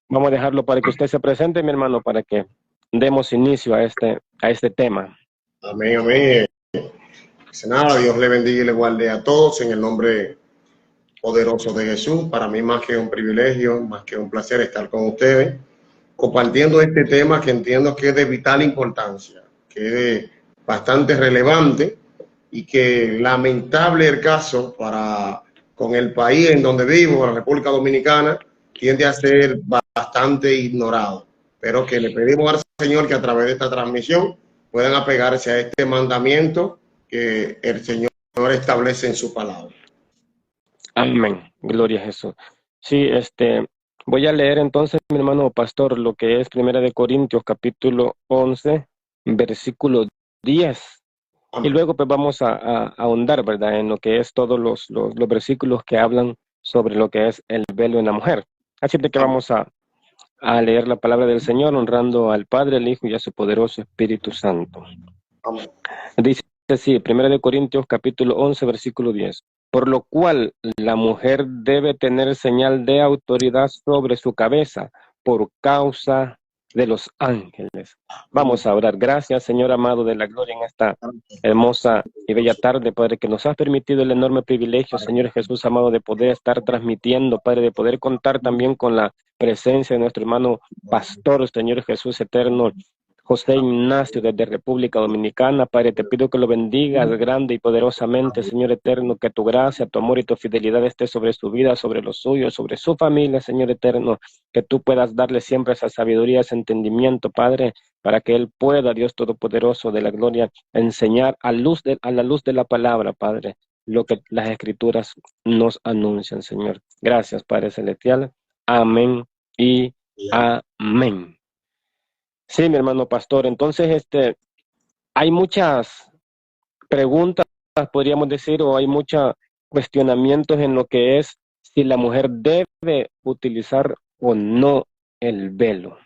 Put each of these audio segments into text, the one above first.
Vamos a dejarlo para que usted se presente, mi hermano, para que demos inicio a este tema. Amén, amén. Nada, Dios le bendiga y le guarde a todos en el nombre poderoso de Jesús. Para mí más que un privilegio, más que un placer estar con ustedes, compartiendo este tema que entiendo que es de vital importancia, que es bastante relevante y que lamentable el caso con el país en donde vivo, la República Dominicana, tiende a ser bastante ignorado. Pero que le pedimos al Señor que a través de esta transmisión puedan apegarse a este mandamiento que el Señor establece en su palabra. Amén. Gloria a Jesús. Sí, voy a leer entonces, mi hermano pastor, lo que es Primera de Corintios, capítulo 11, versículo 10. Y Amén. luego pues vamos a ahondar, ¿verdad?, en lo que es todos los versículos que hablan sobre lo que es el velo en la mujer. Así de que Amén. vamos a leer la palabra del Señor, honrando al Padre, al Hijo y a su poderoso Espíritu Santo. Amén. Dice así, 1 Corintios capítulo 11, versículo 10. Por lo cual la mujer debe tener señal de autoridad sobre su cabeza por causa de los ángeles. Vamos a orar. Gracias, Señor amado de la gloria, en esta hermosa y bella tarde, Padre, que nos has permitido el enorme privilegio, Señor Jesús amado, de poder estar transmitiendo, Padre, de poder contar también con la presencia de nuestro hermano pastor, Señor Jesús eterno, José Ignacio desde República Dominicana. Padre, te pido que lo bendigas grande y poderosamente, Señor eterno, que tu gracia, tu amor y tu fidelidad esté sobre su vida, sobre los suyos, sobre su familia, Señor eterno, que tú puedas darle siempre esa sabiduría, ese entendimiento, Padre, para que él pueda, Dios Todopoderoso de la gloria, enseñar a la luz de la palabra, Padre, lo que las Escrituras nos anuncian, Señor. Gracias, Padre Celestial. Amén y amén. Sí, mi hermano pastor. Entonces, hay muchas preguntas, podríamos decir, o hay muchos cuestionamientos en lo que es si la mujer debe utilizar o no el velo.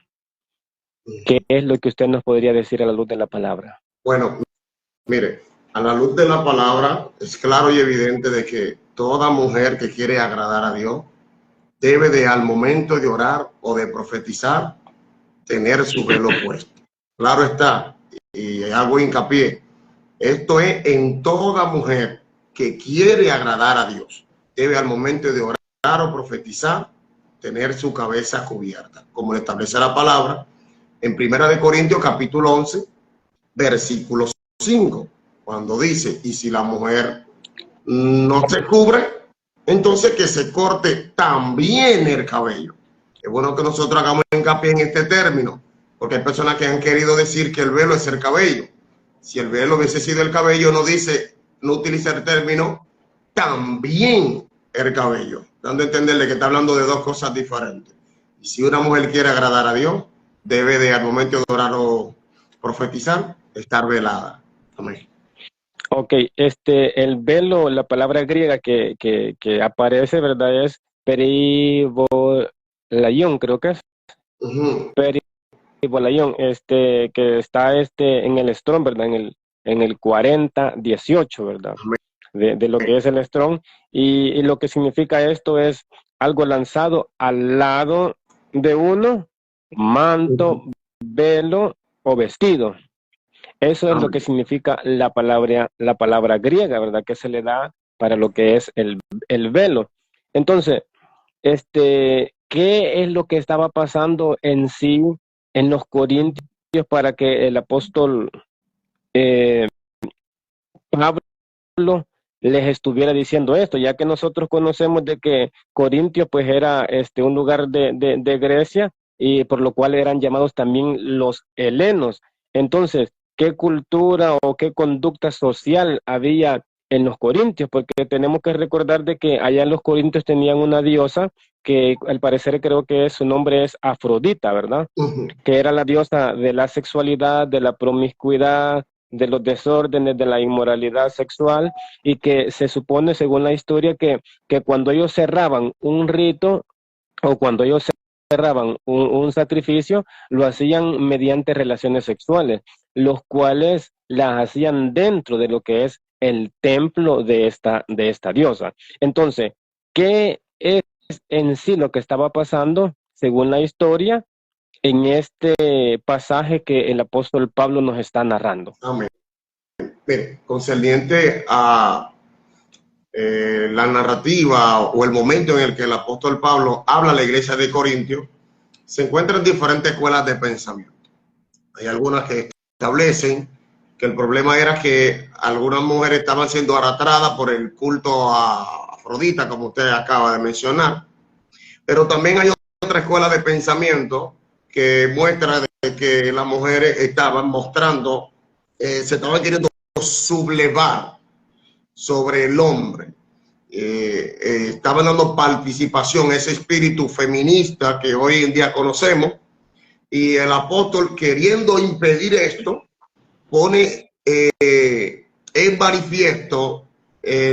¿Qué es lo que usted nos podría decir a la luz de la palabra? Bueno, mire, a la luz de la palabra es claro y evidente de que toda mujer que quiere agradar a Dios debe de al momento de orar o de profetizar tener su velo puesto. Claro está, y hago hincapié, esto es en toda mujer que quiere agradar a Dios. Debe al momento de orar o profetizar tener su cabeza cubierta, como le establece la palabra en 1 Corintios capítulo 11, versículo 5, cuando dice, y si la mujer no se cubre, entonces que se corte también el cabello. Es bueno que nosotros hagamos hincapié en este término, porque hay personas que han querido decir que el velo es el cabello. Si el velo hubiese sido el cabello, no utiliza el término también el cabello, dando a entenderle que está hablando de dos cosas diferentes. Y si una mujer quiere agradar a Dios, debe de al momento de orar o profetizar, estar velada. Amén. Ok, el velo, la palabra griega que aparece, ¿verdad? Es peribolaion, creo que es. Peribolaion, que está en el Strong, ¿verdad? En el 4018, ¿verdad? De lo que es el Strong. Y lo que significa esto es algo lanzado al lado de uno, manto, velo o vestido. Eso es lo que significa la palabra griega, ¿verdad? Que se le da para lo que es el velo. Entonces, ¿qué es lo que estaba pasando en sí en los Corintios para que el apóstol Pablo les estuviera diciendo esto? Ya que nosotros conocemos de que Corintio pues era un lugar de Grecia, y por lo cual eran llamados también los helenos. Entonces, ¿qué cultura o qué conducta social había en los corintios? Porque tenemos que recordar de que allá en los corintios tenían una diosa que al parecer creo que su nombre es Afrodita, ¿verdad? Que era la diosa de la sexualidad, de la promiscuidad, de los desórdenes, de la inmoralidad sexual, y que se supone, según la historia, que cuando ellos cerraban un rito o cuando ellos cerraban un sacrificio, lo hacían mediante relaciones sexuales, los cuales las hacían dentro de lo que es el templo de esta diosa. Entonces, ¿qué es en sí lo que estaba pasando? según la historia, en este pasaje que el apóstol Pablo nos está narrando. Amén. Mire, concerniente a la narrativa o el momento en el que el apóstol Pablo habla a la iglesia de Corintios, se encuentran diferentes escuelas de pensamiento. Hay algunas que establecen que el problema era que algunas mujeres estaban siendo arrastradas por el culto a Afrodita, como usted acaba de mencionar, pero también hay otra escuela de pensamiento que muestra de que las mujeres estaban mostrando, se estaban queriendo sublevar sobre el hombre. Estaban dando participación a ese espíritu feminista que hoy en día conocemos, y el apóstol, queriendo impedir esto, pone en manifiesto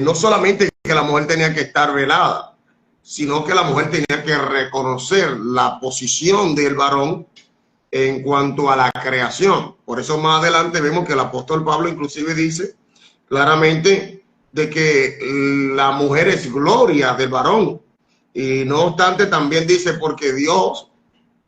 no solamente que la mujer tenía que estar velada, sino que la mujer tenía que reconocer la posición del varón en cuanto a la creación. Por eso más adelante vemos que el apóstol Pablo inclusive dice claramente de que la mujer es gloria del varón, y no obstante también dice porque Dios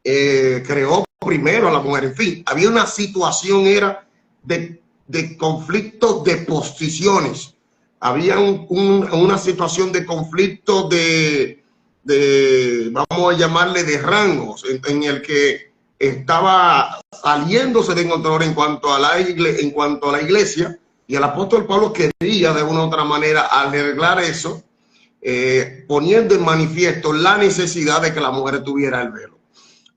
creó primero a la mujer. En fin, había una situación, era de conflicto de posiciones, había una situación de conflicto de vamos a llamarle de rangos, en el que estaba saliéndose de control en cuanto a la iglesia, y el apóstol Pablo quería de una u otra manera arreglar eso, poniendo en manifiesto la necesidad de que la mujer tuviera el velo.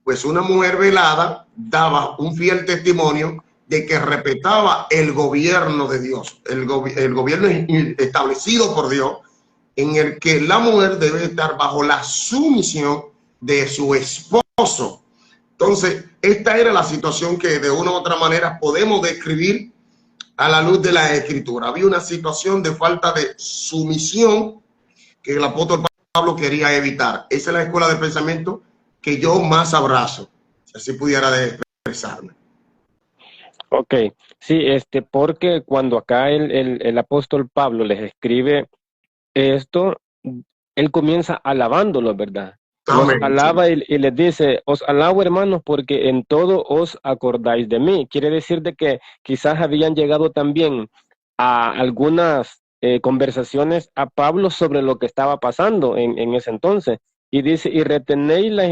Pues una mujer velada daba un fiel testimonio de que respetaba el gobierno de Dios, el gobierno establecido por Dios, en el que la mujer debe estar bajo la sumisión de su esposo. Entonces, esta era la situación que de una u otra manera podemos describir a la luz de la Escritura. Había una situación de falta de sumisión que el apóstol Pablo quería evitar. Esa es la escuela de pensamiento que yo más abrazo, si así pudiera expresarme. Ok, sí, porque cuando acá el apóstol Pablo les escribe esto, él comienza alabándolos, ¿verdad? Los Amén, alaba sí. y les dice, os alabo hermanos porque en todo os acordáis de mí. Quiere decir de que quizás habían llegado también a algunas conversaciones a Pablo sobre lo que estaba pasando en ese entonces. Y dice, y retenéis las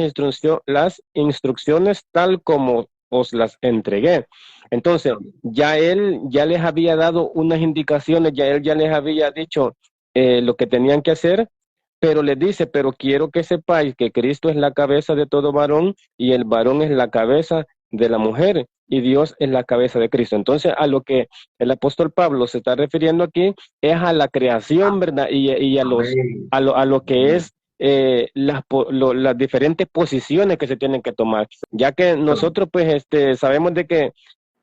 instrucciones tal como os las entregué. Entonces, ya él ya les había dado unas indicaciones, ya él ya les había dicho lo que tenían que hacer, pero les dice, pero quiero que sepáis que Cristo es la cabeza de todo varón y el varón es la cabeza de la mujer y Dios es la cabeza de Cristo. Entonces, a lo que el apóstol Pablo se está refiriendo aquí es a la creación, ¿verdad? Y Amén. a lo que es las diferentes posiciones que se tienen que tomar, ya que nosotros pues sabemos de que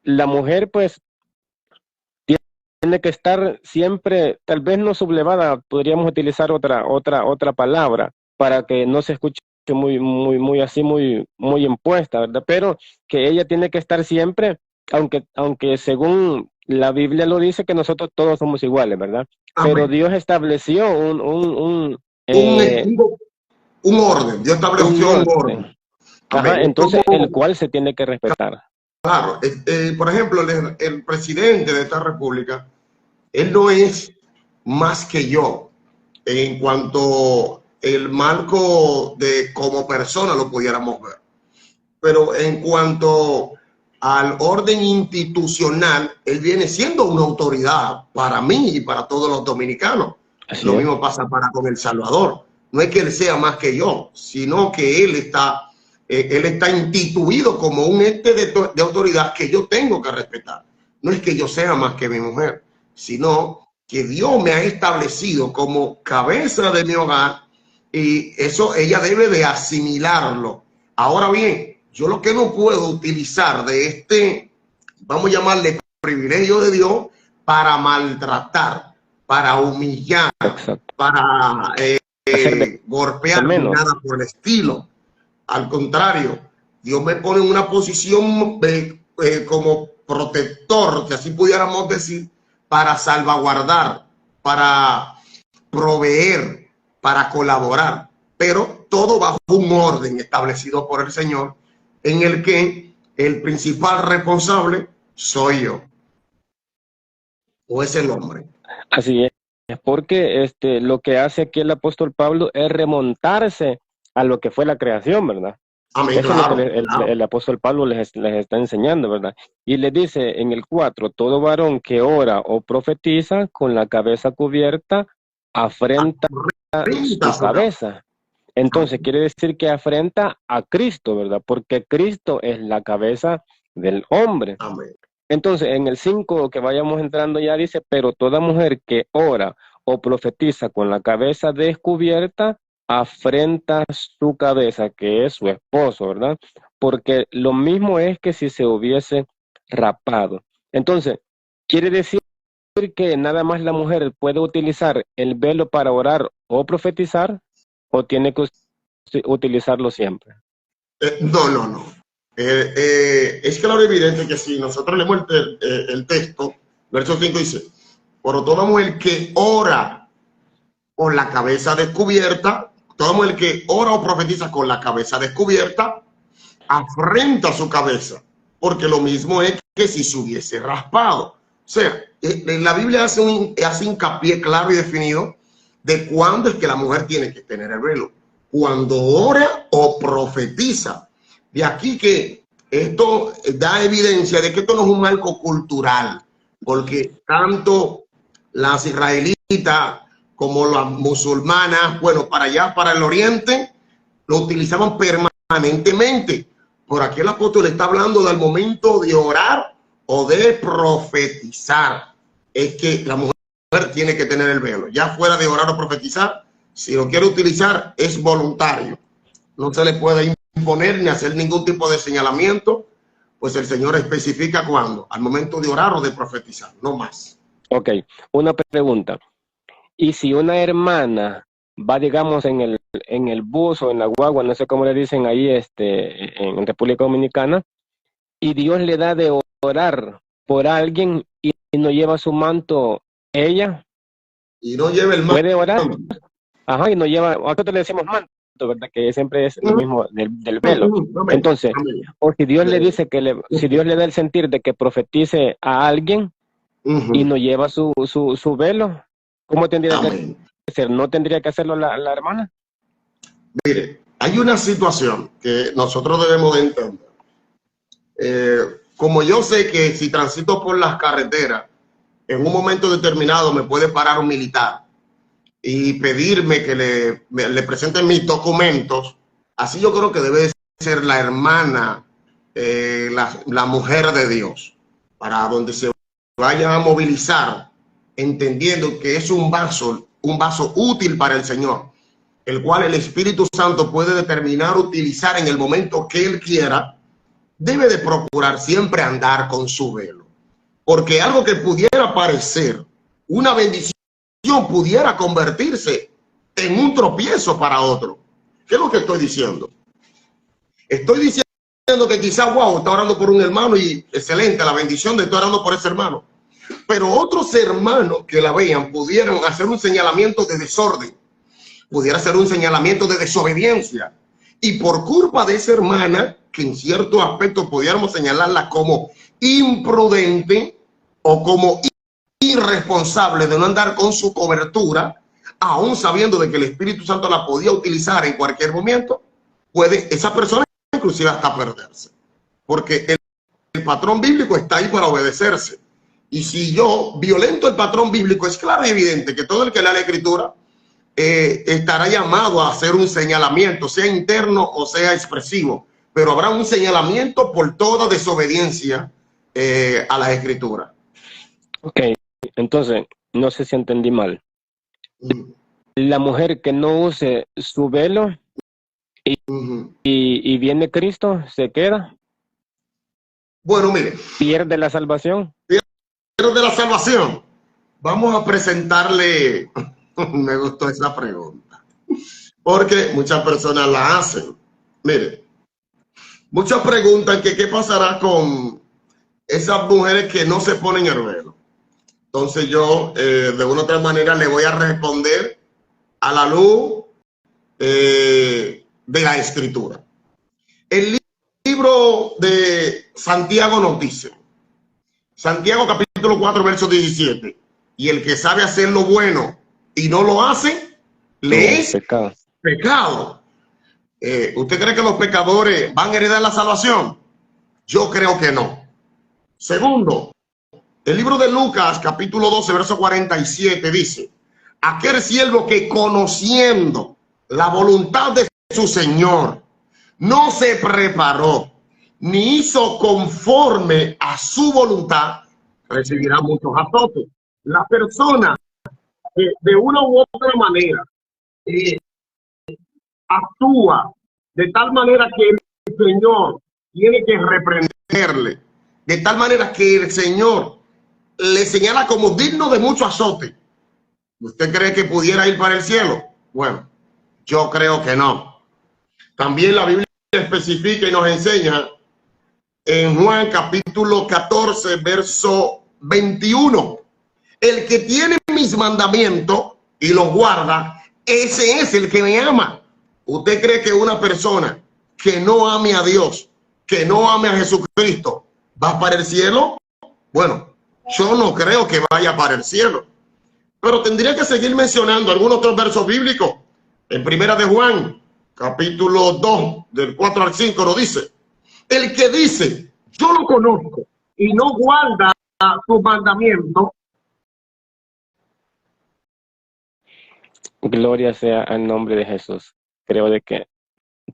la mujer pues tiene que estar siempre, tal vez no sublevada, podríamos utilizar otra palabra para que no se escuche muy así, muy impuesta, ¿verdad? Pero que ella tiene que estar siempre, aunque según la Biblia lo dice que nosotros todos somos iguales, ¿verdad? Pero Amén. Dios estableció Un, un orden, Dios un estableció un orden. orden. Ajá, Amén. Es entonces el como, cual se tiene que respetar. claro, por ejemplo, el presidente de esta república, él no es más que yo en cuanto el marco de como persona lo pudiéramos ver. Pero en cuanto al orden institucional, él viene siendo una autoridad para mí y para todos los dominicanos. Así Lo es. mismo pasa para con El Salvador. No es que él sea más que yo, sino que él está instituido como un ente de autoridad que yo tengo que respetar. No es que yo sea más que mi mujer, sino que Dios me ha establecido como cabeza de mi hogar, y eso ella debe de asimilarlo. Ahora bien, yo lo que no puedo utilizar de vamos a llamarle privilegio de Dios, para maltratar, para humillar, Exacto. para Hacer de golpear ni menos. nada por el estilo. Al contrario, Dios me pone en una posición como protector, que así pudiéramos decir, para salvaguardar, para proveer, para colaborar. pero todo bajo un orden establecido por el Señor, en el que el principal responsable soy yo, o es el hombre. Así es, porque lo que hace aquí el apóstol Pablo es remontarse a lo que fue la creación, ¿verdad? Amén, Eso es lo que claro, claro. el apóstol Pablo les está enseñando, ¿verdad? Y le dice en el 4, todo varón que ora o profetiza con la cabeza cubierta afrenta su cabeza. Entonces quiere decir que afrenta a Cristo, ¿verdad? Porque Cristo es la cabeza del hombre. Amén. Entonces, en el 5 que vayamos entrando ya dice, pero toda mujer que ora o profetiza con la cabeza descubierta, afrenta su cabeza, que es su esposo, ¿verdad? Porque lo mismo es que si se hubiese rapado. Entonces, quiere decir que nada más la mujer puede utilizar el velo para orar o profetizar, o tiene que utilizarlo siempre. No. Es claro y evidente que si nosotros leemos el texto, verso 5 dice, por toda mujer que ora con la cabeza descubierta, toda mujer que ora o profetiza con la cabeza descubierta, afrenta su cabeza, porque lo mismo es que si se hubiese raspado. O sea, la Biblia hace hincapié claro y definido de cuándo es que la mujer tiene que tener el velo. Cuando ora o profetiza. De aquí que esto da evidencia de que esto no es un marco cultural, porque tanto las israelitas como las musulmanas, bueno, para allá, para el oriente, lo utilizaban permanentemente. Por aquí el apóstol está hablando del momento de orar o de profetizar. Es que la mujer tiene que tener el velo. Ya fuera de orar o profetizar, si lo quiere utilizar, es voluntario. No se le puede imponer ni hacer ningún tipo de señalamiento, pues el Señor especifica cuándo, al momento de orar o de profetizar, no más. Ok, una pregunta. ¿Y si una hermana va, digamos, en el bus o en la guagua, no sé cómo le dicen ahí, en República Dominicana, y Dios le da de orar por alguien y no lleva su manto, ella y no lleva el manto, puede orar? Ajá, y no lleva, nosotros le decimos manto, ¿verdad? Que siempre es lo mismo del velo. Entonces, o si Dios le dice si Dios le da el sentir de que profetice a alguien y no lleva su velo, ¿cómo tendría que ser? ¿No tendría que hacerlo la hermana? Mire, hay una situación que nosotros debemos de entender. Como yo sé que si transito por las carreteras, en un momento determinado me puede parar un militar y pedirme que le presenten mis documentos, así yo creo que debe ser la hermana, la mujer de Dios, para donde se vaya a movilizar, entendiendo que es un vaso útil para el Señor, el cual el Espíritu Santo puede determinar utilizar en el momento que Él quiera. Debe de procurar siempre andar con su velo, porque algo que pudiera parecer una bendición pudiera convertirse en un tropiezo para otro. ¿Qué es lo que estoy diciendo? Estoy diciendo que quizás, wow, está orando por un hermano y excelente, la bendición de estar orando por ese hermano. Pero otros hermanos que la vean pudieran hacer un señalamiento de desorden, pudiera ser un señalamiento de desobediencia. Y por culpa de esa hermana, que en cierto aspecto pudiéramos señalarla como imprudente o como irresponsable de no andar con su cobertura, aún sabiendo de que el Espíritu Santo la podía utilizar en cualquier momento, puede esa persona inclusive hasta perderse. Porque el patrón bíblico está ahí para obedecerse. Y si yo violento el patrón bíblico, es claro y evidente que todo el que lea la Escritura estará llamado a hacer un señalamiento, sea interno o sea expresivo, pero habrá un señalamiento por toda desobediencia a la Escritura. Ok, entonces, no sé si entendí mal. La mujer que no use su velo y viene Cristo, ¿se queda? Bueno, mire. ¿Pierde la salvación? ¿Pierde la salvación? Vamos a presentarle... Me gustó esa pregunta, porque muchas personas la hacen. Mire, muchas preguntan que qué pasará con esas mujeres que no se ponen el velo. Entonces yo, de una u otra manera, le voy a responder a la luz de la Escritura. El libro de Santiago nos dice, Santiago capítulo 4, verso 17, y el que sabe hacer lo bueno y no lo hace, le es pecado. ¿Usted cree que los pecadores van a heredar la salvación? Yo creo que no. Segundo, el libro de Lucas capítulo 12, verso 47 dice, aquel siervo que conociendo la voluntad de su Señor no se preparó ni hizo conforme a su voluntad, recibirá muchos azotes. La persona que de una u otra manera actúa de tal manera que el Señor tiene que reprenderle, de tal manera que el Señor le señala como digno de mucho azote. ¿Usted cree que pudiera ir para el cielo? Bueno, yo creo que no. También la Biblia especifica y nos enseña en Juan capítulo 14, verso 21. El que tiene mis mandamientos y los guarda, ese es el que me ama. ¿Usted cree que una persona que no ame a Dios, que no ame a Jesucristo, va para el cielo? Bueno, yo no creo que vaya para el cielo. Pero tendría que seguir mencionando algunos otros versos bíblicos. En Primera de Juan, capítulo 2, del 4 al 5, nos dice, el que dice, yo lo conozco y no guarda sus mandamientos. Gloria sea al nombre de Jesús. Creo de que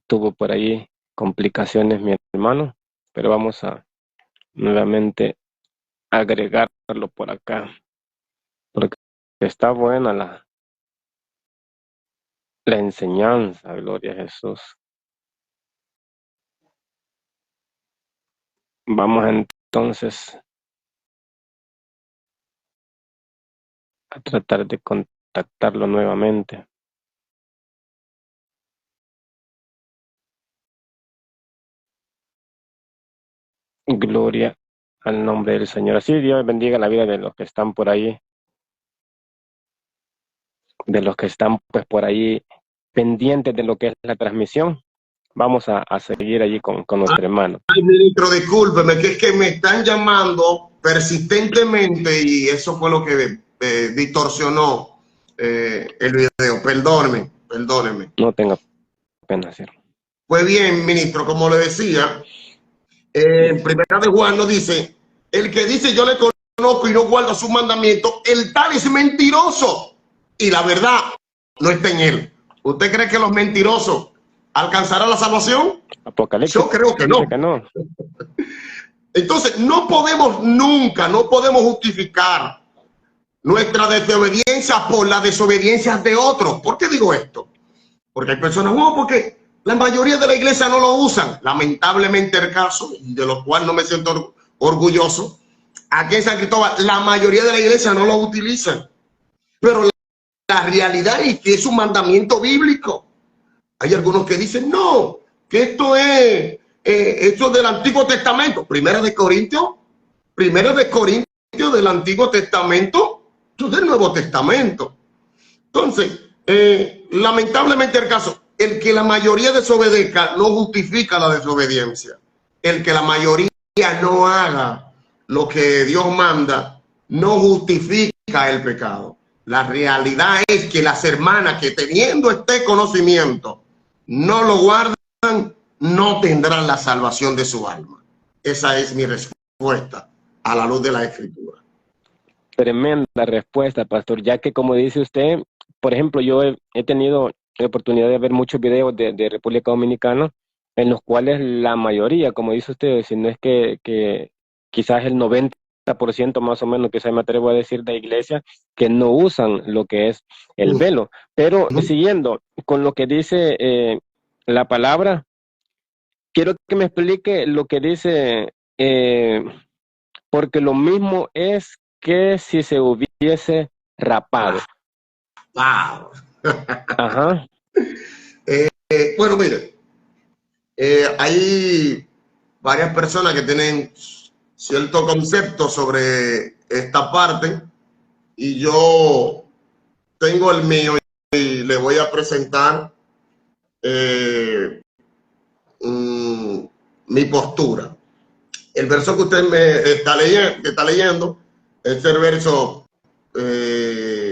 tuvo por ahí complicaciones mi hermano, pero vamos a nuevamente agregarlo por acá, porque está buena la enseñanza. Gloria a Jesús. Vamos entonces a tratar de contactarlo nuevamente. Gloria al nombre del Señor. Así Dios bendiga la vida de los que están por ahí, de los que están pues por ahí pendientes de lo que es la transmisión. Vamos a seguir allí con nuestro hermano. Ay, ministro, discúlpeme, que es que me están llamando persistentemente y eso fue lo que distorsionó el video. Perdóneme. No tenga pena hacerlo. Pues bien, ministro, como le decía, en Primera de Juan nos dice, el que dice yo le conozco y no guarda sus mandamientos, el tal es mentiroso y la verdad no está en él. ¿Usted cree que los mentirosos alcanzarán la salvación? Apocalipsis. Yo creo que no. Entonces, no podemos justificar nuestra desobediencia por la desobediencia de otros. ¿Por qué digo esto? Porque hay personas, porque la mayoría de la iglesia no lo usan. Lamentablemente el caso, de lo cual no me siento orgulloso, aquí en San Cristóbal, la mayoría de la iglesia no lo utilizan. Pero la realidad es que es un mandamiento bíblico. Hay algunos que dicen, no, que esto es del Antiguo Testamento. Primera de Corintios del Antiguo Testamento, esto es del Nuevo Testamento. Entonces, lamentablemente el caso, el que la mayoría desobedezca no justifica la desobediencia. El que la mayoría no haga lo que Dios manda no justifica el pecado. La realidad es que las hermanas que teniendo este conocimiento no lo guardan, no tendrán la salvación de su alma. Esa es mi respuesta a la luz de la Escritura. Tremenda respuesta, pastor, ya que como dice usted, por ejemplo, yo he tenido la oportunidad de ver muchos videos de República Dominicana en los cuales la mayoría, como dice usted, si no es que quizás el 90% más o menos, quizás me atrevo a decir, de iglesia, que no usan lo que es el velo. Pero siguiendo con lo que dice la palabra, quiero que me explique lo que dice, porque lo mismo es que si se hubiese rapado. Wow. Ajá. Bueno, mire, hay varias personas que tienen cierto concepto sobre esta parte y yo tengo el mío y le voy a presentar eh, mi postura. El verso que usted me está leyendo es el verso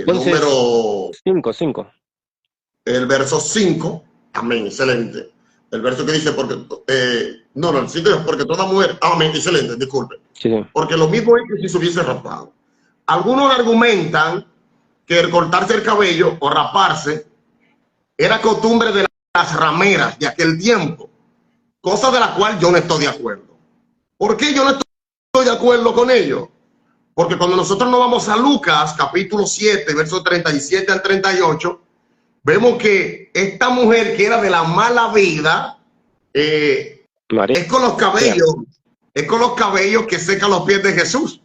número 5. el verso 5. Amén, excelente. El verso que dice, porque, no, el 5 es porque toda mujer, amén, excelente, disculpe. Sí. Porque lo mismo es que si se hubiese rapado. Algunos argumentan que el cortarse el cabello o raparse era costumbre de las rameras de aquel tiempo, cosa de la cual yo no estoy de acuerdo. ¿Por qué yo no estoy de acuerdo con ello? Porque cuando nosotros nos vamos a Lucas, capítulo 7, versos 37 al 38, vemos que esta mujer que era de la mala vida, es con los cabellos que seca los pies de Jesús.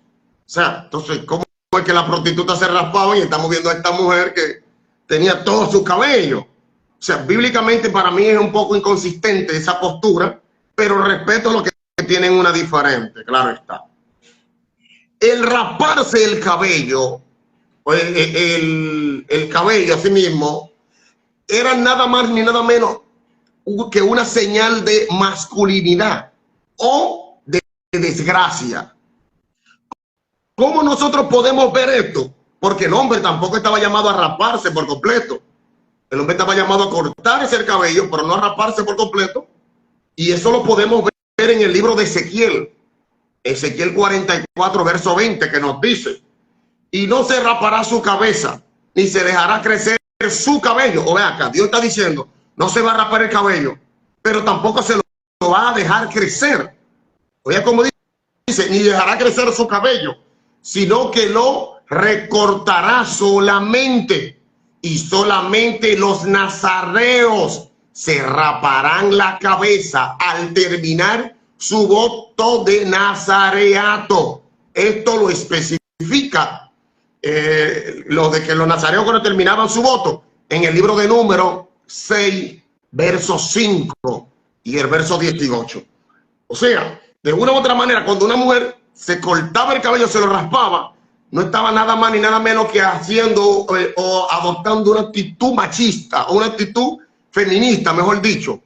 O sea, entonces, ¿cómo es que la prostituta se raspaba y estamos viendo a esta mujer que tenía todo su cabello? O sea, bíblicamente para mí es un poco inconsistente esa postura, pero respeto lo que tienen una diferente, claro está. El raparse el cabello, el cabello así mismo, era nada más ni nada menos que una señal de masculinidad o de desgracia. ¿Cómo nosotros podemos ver esto? Porque el hombre tampoco estaba llamado a raparse por completo. El hombre estaba llamado a cortarse el cabello, pero no a raparse por completo. Y eso lo podemos ver en el libro de Ezequiel. Ezequiel 44, verso 20, que nos dice: y no se rapará su cabeza, ni se dejará crecer su cabello. O vea acá, Dios está diciendo, no se va a rapar el cabello, pero tampoco se lo va a dejar crecer. Oiga, como dice, ni dejará crecer su cabello, sino que lo recortará solamente. Y solamente los nazareos se raparán la cabeza al terminar su voto de nazareato. Esto lo especifica lo de que los nazareos cuando terminaban su voto en el libro de Números 6, verso 5 y el verso 18. O sea, de una u otra manera, cuando una mujer se cortaba el cabello, se lo raspaba, no estaba nada más ni nada menos que haciendo o adoptando una actitud machista o una actitud feminista, mejor dicho.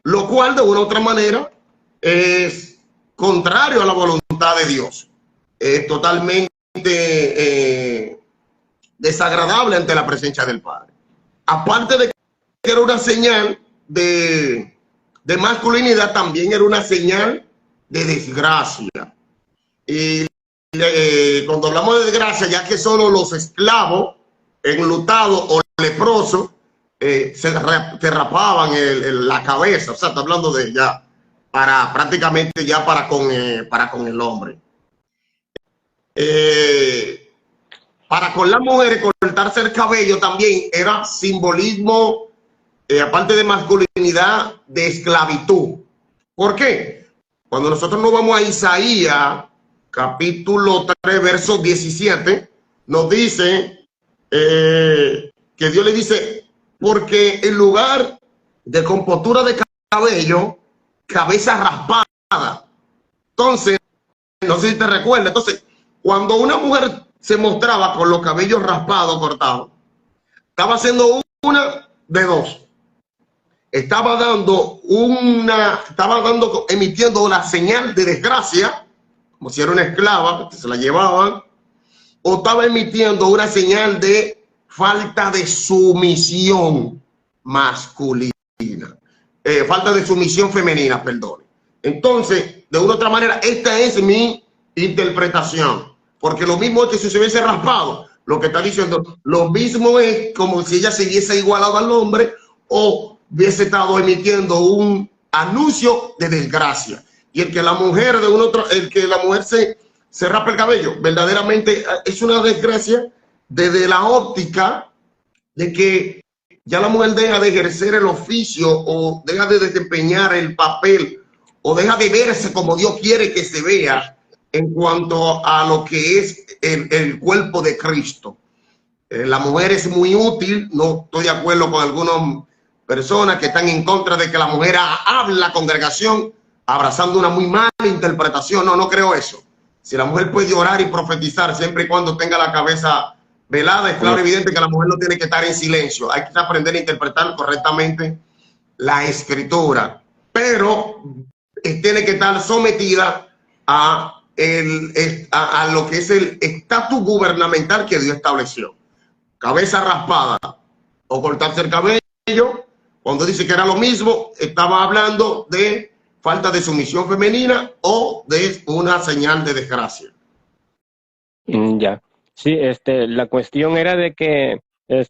Lo cual de una u otra manera es contrario a la voluntad de Dios. Es totalmente desagradable ante la presencia del Padre. Aparte de que era una señal de masculinidad, también era una señal de desgracia. Y cuando hablamos de desgracia, ya que solo los esclavos, enlutados o leprosos, se rapaban la cabeza. O sea, está hablando de ya para prácticamente ya para con el hombre. Para con las mujeres, cortarse el cabello también era simbolismo, aparte de masculinidad, de esclavitud. ¿Por qué? Cuando nosotros nos vamos a Isaías, capítulo 3, verso 17, nos dice que Dios le dice, porque en lugar de compostura de cabello, cabeza raspada. Entonces, no sé si te recuerdas, entonces, cuando una mujer se mostraba con los cabellos raspados, cortados, estaba haciendo una de dos. Estaba emitiendo la señal de desgracia, como si era una esclava, que se la llevaban, o estaba emitiendo una señal de falta de sumisión masculina, falta de sumisión femenina, perdón. Entonces, de una u otra manera, esta es mi interpretación, porque lo mismo es que si se hubiese raspado, lo que está diciendo, lo mismo es como si ella se hubiese igualado al hombre o hubiese estado emitiendo un anuncio de desgracia. Y el que la mujer se rapa el cabello, verdaderamente es una desgracia desde la óptica de que ya la mujer deja de ejercer el oficio o deja de desempeñar el papel o deja de verse como Dios quiere que se vea en cuanto a lo que es el cuerpo de Cristo. La mujer es muy útil, no estoy de acuerdo con algunas personas que están en contra de que la mujer hable la congregación abrazando una muy mala interpretación. No creo eso. Si la mujer puede orar y profetizar siempre y cuando tenga la cabeza velada, es claro y evidente que la mujer no tiene que estar en silencio. Hay que aprender a interpretar correctamente la escritura, pero tiene que estar sometida a lo que es el estatus gubernamental que Dios estableció. Cabeza raspada o cortarse el cabello, cuando dice que era lo mismo, estaba hablando de falta de sumisión femenina o de una señal de desgracia. Ya. Sí, la cuestión era de que,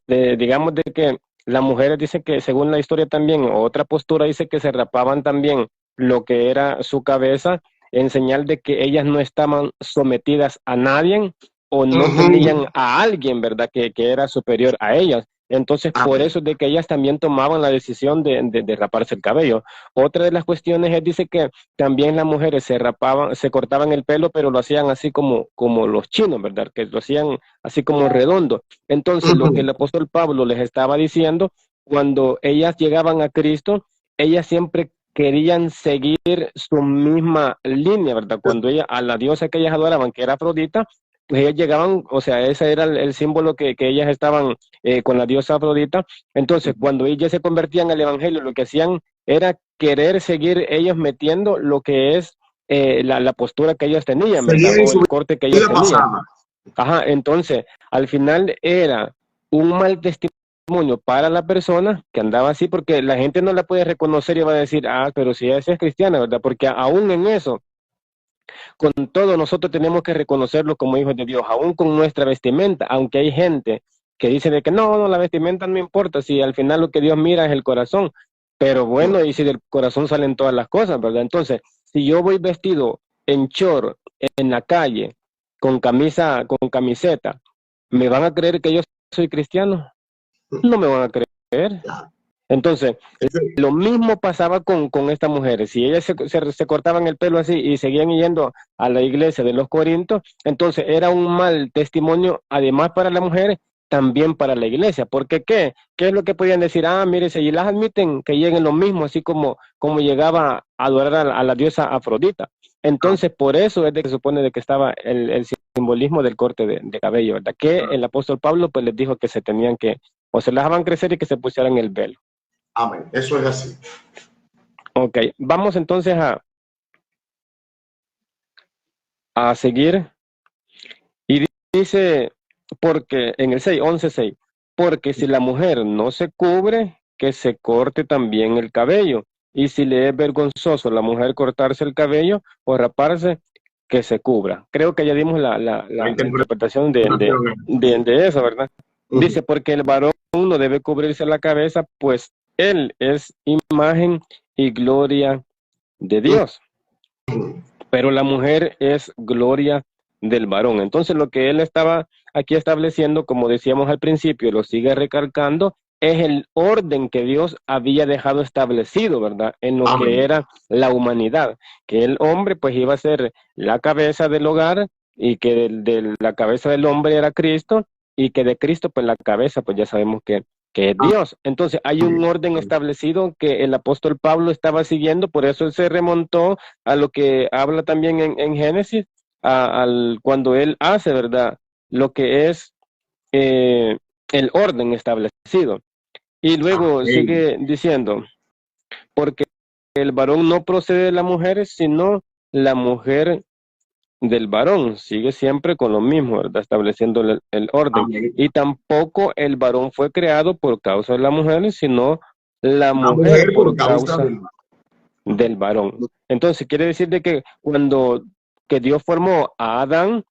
digamos de que las mujeres dicen que, según la historia también, otra postura dice que se rapaban también lo que era su cabeza en señal de que ellas no estaban sometidas a nadie o no tenían a alguien, ¿verdad?, que era superior a ellas. Entonces, por eso es de que ellas también tomaban la decisión de raparse el cabello. Otra de las cuestiones es, dice que también las mujeres se rapaban, se cortaban el pelo, pero lo hacían así como los chinos, ¿verdad? Que lo hacían así como redondo. Entonces, lo que el apóstol Pablo les estaba diciendo, cuando ellas llegaban a Cristo, ellas siempre querían seguir su misma línea, ¿verdad? Cuando a la diosa que ellas adoraban, que era Afrodita, pues ellas llegaban, o sea, ese era el símbolo que ellas estaban con la diosa Afrodita. Entonces, cuando ellas se convertían al evangelio, lo que hacían era querer seguir ellos metiendo lo que es la postura que ellos tenían, ¿verdad? O el corte que ellos tenían. Ajá, entonces, al final era un mal testimonio para la persona que andaba así, porque la gente no la puede reconocer y va a decir, ah, pero si ella es cristiana, ¿verdad? Porque aún en eso, con todo, nosotros tenemos que reconocerlo como hijos de Dios, aún con nuestra vestimenta, aunque hay gente que dice de que no, la vestimenta no importa, si al final lo que Dios mira es el corazón, pero bueno, y si del corazón salen todas las cosas, ¿verdad? Entonces, si yo voy vestido en short, en la calle, con camisa, con camiseta, ¿me van a creer que yo soy cristiano? No me van a creer. Entonces, lo mismo pasaba con estas mujeres. Si ellas se cortaban el pelo así y seguían yendo a la iglesia de los Corintios, entonces era un mal testimonio, además para las mujeres, también para la iglesia. Porque ¿qué es lo que podían decir? Ah, mire, si las admiten que lleguen lo mismo, así como llegaba a adorar a la diosa Afrodita. Entonces, por eso es de que se supone de que estaba el simbolismo del corte de cabello, ¿verdad? Que el apóstol Pablo pues les dijo que se tenían que, o se las dejaban crecer y que se pusieran el velo. Amén, eso es así. Ok, vamos entonces a seguir. Y dice, porque en el 6, 11:6, porque si la mujer no se cubre, que se corte también el cabello. Y si le es vergonzoso a la mujer cortarse el cabello o raparse, que se cubra. Creo que ya dimos la interpretación de eso, ¿verdad? Dice, porque el varón no debe cubrirse la cabeza, pues él es imagen y gloria de Dios, pero la mujer es gloria del varón. Entonces lo que él estaba aquí estableciendo, como decíamos al principio, lo sigue recalcando, es el orden que Dios había dejado establecido, ¿verdad? En lo que era la humanidad, que el hombre pues iba a ser la cabeza del hogar y que de la cabeza del hombre era Cristo y que de Cristo pues la cabeza pues ya sabemos que es Dios. Entonces hay un orden establecido que el apóstol Pablo estaba siguiendo, por eso él se remontó a lo que habla también en Génesis, cuando él hace, ¿verdad?, lo que es el orden establecido. Y luego sigue diciendo, porque el varón no procede de la mujer, sino la mujer del varón. Sigue siempre con lo mismo, ¿verdad?, estableciendo el orden. Y tampoco el varón fue creado por causa de la mujer, sino la mujer por causa del varón. Entonces, quiere decir de que cuando que Dios formó a Adán,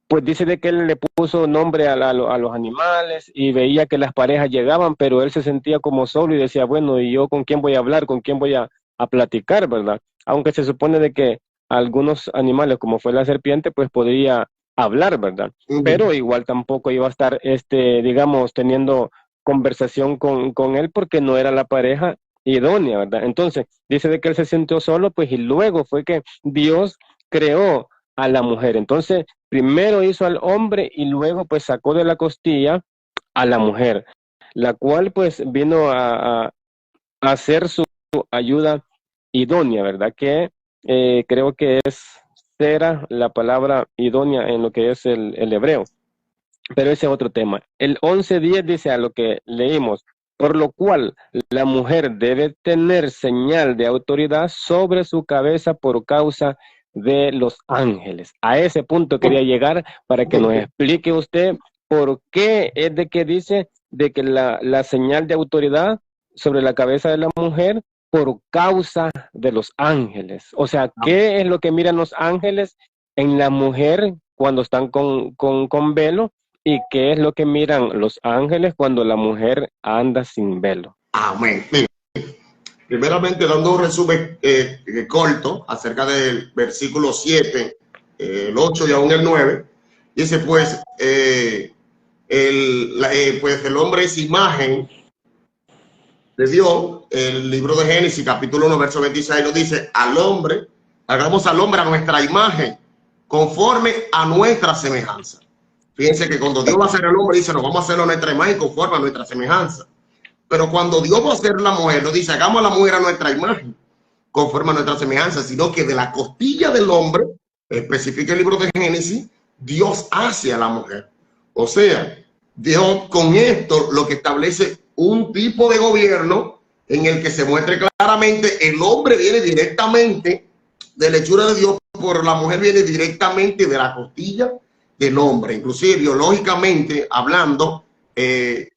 pues dice de que él le puso nombre a los animales y veía que las parejas llegaban, pero él se sentía como solo y decía, bueno, ¿y yo con quién voy a hablar? ¿Con quién voy a platicar, verdad? Aunque se supone de que algunos animales, como fue la serpiente, pues podría hablar, ¿verdad? Pero igual tampoco iba a estar, digamos, teniendo conversación con él porque no era la pareja idónea, ¿verdad? Entonces, dice de que él se sintió solo, pues, y luego fue que Dios creó a la mujer. Entonces, primero hizo al hombre y luego pues sacó de la costilla a la mujer, la cual pues vino a hacer su ayuda idónea, ¿verdad? Que creo que es Sera la palabra idónea en lo que es el hebreo. pero ese es otro tema. El 11:10 dice a lo que leímos, por lo cual la mujer debe tener señal de autoridad sobre su cabeza por causa de los ángeles. A ese punto quería llegar para que nos explique usted por qué es de que dice de que la señal de autoridad sobre la cabeza de la mujer por causa de los ángeles. O sea, ¿qué es lo que miran los ángeles en la mujer cuando están con velo? ¿Y qué es lo que miran los ángeles cuando la mujer anda sin velo? Amén. Mira, primeramente dando un resumen corto acerca del versículo 7, el 8 y aún el 9, dice pues, pues el hombre es imagen de Dios. El libro de Génesis capítulo 1 verso 26 nos dice, al hombre, hagamos al hombre a nuestra imagen, conforme a nuestra semejanza. Fíjense que cuando Dios va a hacer al hombre, dice, nos vamos a hacerlo a nuestra imagen conforme a nuestra semejanza. Pero cuando Dios va a hacer la mujer, no dice, hagamos a la mujer a nuestra imagen, conforme a nuestra semejanza, sino que de la costilla del hombre, especifica el libro de Génesis, Dios hace a la mujer. O sea, Dios con esto lo que establece un tipo de gobierno en el que se muestre claramente el hombre viene directamente de la hechura de Dios, por la mujer viene directamente de la costilla del hombre. Inclusive biológicamente hablando, se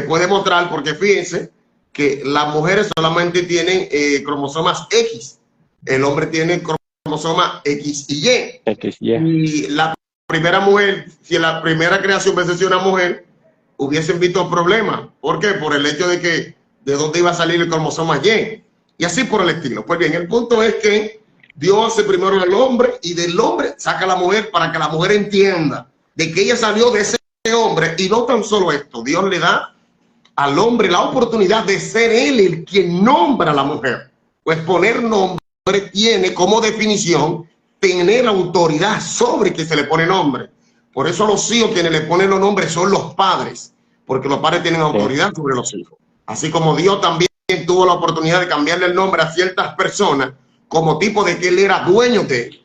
puede mostrar, porque fíjense que las mujeres solamente tienen cromosomas X, el hombre tiene cromosomas X y Y. Y la primera mujer, si en la primera creación hubiese sido una mujer, hubiesen visto problemas. ¿Por qué? Por el hecho de que de dónde iba a salir el cromosoma Y. Y así por el estilo. Pues bien, el punto es que Dios hace primero al hombre y del hombre saca a la mujer para que la mujer entienda de que ella salió de ese hombre. Y no tan solo esto, Dios le da al hombre la oportunidad de ser él el quien nombra a la mujer. Pues poner nombre tiene como definición tener autoridad sobre que se le pone nombre. Por eso los hijos quienes le ponen los nombres son los padres, porque los padres tienen autoridad sobre los hijos. Así como Dios también tuvo la oportunidad de cambiarle el nombre a ciertas personas como tipo de que él era dueño de él.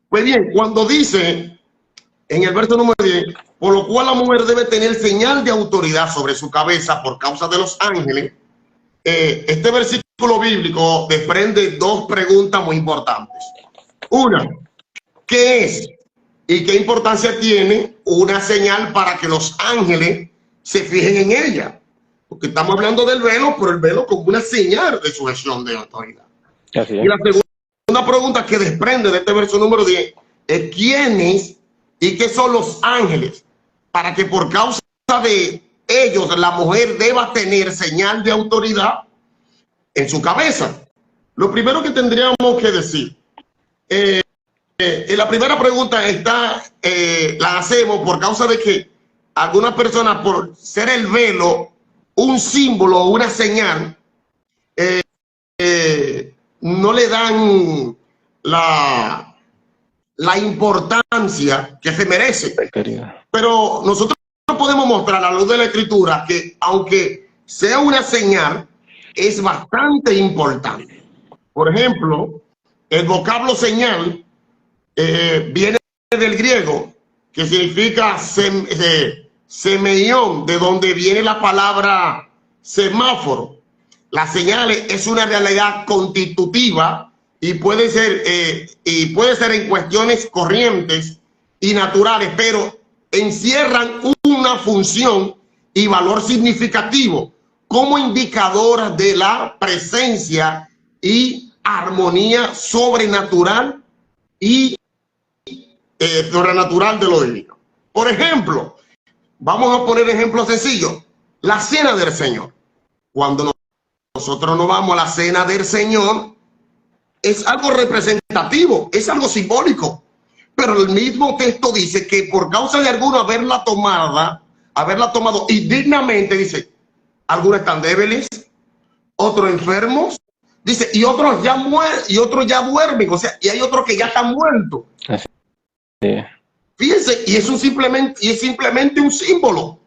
Pues bien, cuando dice en el verso número 10, por lo cual la mujer debe tener señal de autoridad sobre su cabeza por causa de los ángeles, este versículo bíblico desprende dos preguntas muy importantes. Una, ¿qué es y qué importancia tiene una señal para que los ángeles se fijen en ella? Porque estamos hablando del velo, pero el velo como una señal de sujeción de autoridad. Así es. Y la segunda pregunta que desprende de este verso número 10 es ¿quiénes y qué son los ángeles? Para que por causa de ellos la mujer deba tener señal de autoridad en su cabeza. Lo primero que tendríamos que decir, la primera pregunta está, la hacemos por causa de que algunas personas, por ser el velo un símbolo o una señal, no le dan la importancia que se merece. Pero nosotros podemos mostrar a la luz de la Escritura que aunque sea una señal, es bastante importante. Por ejemplo, el vocablo señal viene del griego, que significa semeión, de donde viene la palabra semáforo. La señal es una realidad constitutiva y puede ser en cuestiones corrientes y naturales, pero encierran una función y valor significativo como indicadora de la presencia y armonía sobrenatural y sobrenatural de lo divino. Por ejemplo, vamos a poner ejemplos sencillos. La cena del Señor. Cuando nosotros nos vamos a la cena del Señor, es algo representativo, es algo simbólico. Pero el mismo texto dice que por causa de alguno haberla tomado indignamente, dice, algunos están débiles, otros enfermos, dice, y otros ya duermen, o sea, y hay otros que ya están muertos. Sí. Fíjense, y es simplemente un símbolo.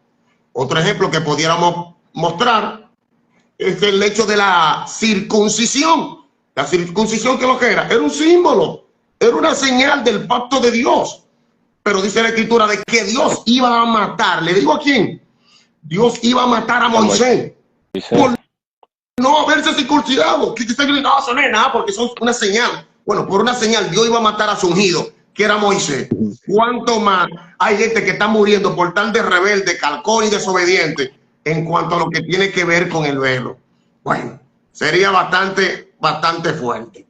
Otro ejemplo que pudiéramos mostrar es el hecho de la circuncisión. La circuncisión, ¿qué es lo que era? Era un símbolo, era una señal del pacto de Dios. pero dice la escritura de que Dios iba a matar. ¿Le digo a quién? Dios iba a matar a Moisés por no haberse circuncidado. Que usted dice, no, eso no es nada porque son una señal. Bueno, por una señal Dios iba a matar a su ungido, que era Moisés. ¿Cuánto más hay gente que está muriendo por tal de rebelde, calcón y desobediente en cuanto a lo que tiene que ver con el velo? Bueno, sería bastante fuerte.